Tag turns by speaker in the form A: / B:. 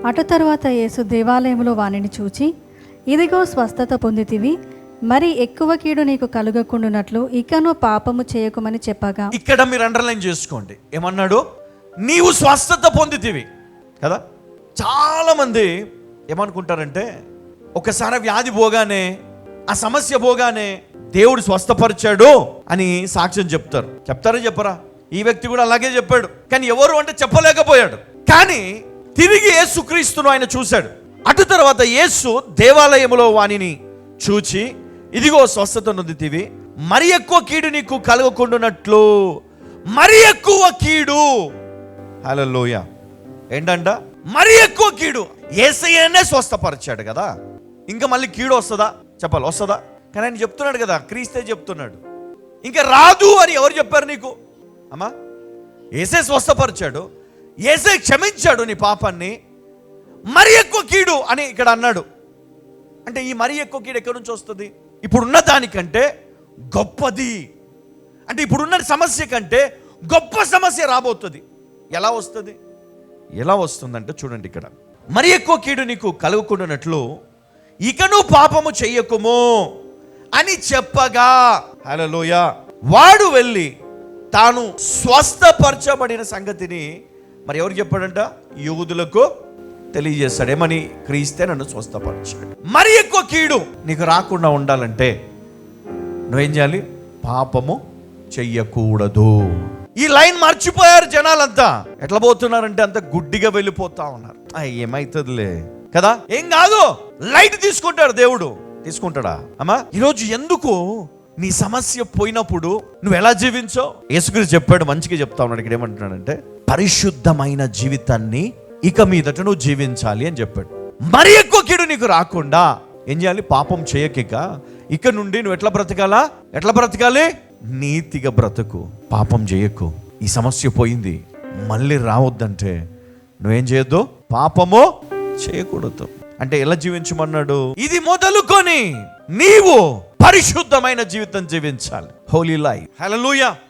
A: అటు తరువాత యేసు దేవాలయంలో వానిని చూచి, ఇదిగో స్వస్థత పొందితివి, మరి ఎక్కువ కీడు నీకు కలుగకుండునట్లు ఇకను పాపము చేయకుమని చెప్పగా.
B: ఇక్కడ మీరు అండర్లైన్ చేసుకోండి, ఏమన్నాడు? నీవు స్వస్థత పొందితివి కదా. చాలా మంది ఏమనుకుంటారంటే, ఒకసారి వ్యాధి పోగానే, ఆ సమస్య పోగానే దేవుడు స్వస్థపరిచాడు అని సాక్ష్యం చెప్తారా చెప్పరా? ఈ వ్యక్తి కూడా అలాగే చెప్పాడు, కానీ ఎవరు అంటే చెప్పలేకపోయాడు. కానీ తిరిగి యేసుక్రీస్తును ఆయన చూశాడు. అటు తర్వాత యేసు దేవాలయంలో వానిని చూచి, ఇదిగో స్వస్థత నొందితివి, మరి ఎక్కువ కీడు నీకు కలగకుండానట్లు. మరి ఎక్కువ కీడు, హల్లెలూయా. ఏంటంట? మరి ఎక్కువ కీడు. యేసయ్యనే స్వస్థపరిచాడు కదా, ఇంకా మళ్ళీ కీడు వస్తుందా? చెప్పాలి, వస్తుందా? కానీ ఆయన చెప్తున్నాడు కదా, క్రీస్తే చెప్తున్నాడు, ఇంకా రాదు అని ఎవరు చెప్పారు నీకు? అమ్మా, యేసే స్వస్థపరిచాడు, యేసే క్షమించాడు నీ పాపాన్ని. మరి ఎక్కువ కీడు అని ఇక్కడ అన్నాడు. అంటే ఈ మరి ఎక్కువ కీడు ఎక్కడి నుంచి వస్తుంది? ఇప్పుడున్న దానికంటే గొప్పది, అంటే ఇప్పుడున్న సమస్య కంటే గొప్ప సమస్య రాబోతుంది. ఎలా వస్తుంది? ఎలా వస్తుందంటే చూడండి, ఇక్కడ మరి ఎక్కువ కీడు నీకు కలుగుకుంటున్నట్లు ఇకను పాపము చెయ్యకుము అని చెప్పగా, హల్లెలూయా, వాడు వెళ్ళి తాను స్వస్థపరచబడిన సంగతిని మరి ఎవరికి చెప్పాడంట? యూదులకు తెలియజేస్తాడు. ఏమని? క్రీస్తే నన్ను స్వస్థపరిచాడు. మరి ఎక్కువ కీడు నీకు రాకుండా ఉండాలంటే నువ్వేం చేయాలి? పాపము చెయ్యకూడదు. ఈ లైన్ మర్చిపోయారు జనాలంతా. ఎట్లా పోతున్నారంటే అంత గుడ్డిగా వెళ్ళిపోతా ఉన్నారు. ఏమైతుందిలే కదా, ఏం కాదు, లైట్ తీసుకుంటాడు దేవుడు. తీసుకుంటాడా అమ్మా? ఈరోజు ఎందుకు నీ సమస్య పోయినప్పుడు నువ్వు ఎలా జీవించావు? యేసుక్రీస్తు చెప్పాడు, మంచిగా చెప్తా ఉన్నాడు. ఇక్కడ ఏమంటున్నాడంటే, పరిశుద్ధమైన జీవితాన్ని ఇక మీదట నువ్వు జీవించాలి అని చెప్పాడు. మరి ఎక్కువ కీడు నీకు రాకుండా ఏం చేయాలి? పాపం చేయక ఇక నుండి నువ్వు ఎట్లా బ్రతకాలా? ఎట్లా బ్రతకాలి? నీతిగా బ్రతుకు, పాపం చేయకు. ఈ సమస్య పోయింది, మళ్ళీ రావద్దంటే నువ్వేం చేయొద్దు? పాపము చేయకూడదు. అంటే ఎలా జీవించమన్నాడు? ఇది మొదలుకొని నీవు పరిశుద్ధమైన జీవితం జీవించాలి. Holy life. హల్లెలూయా.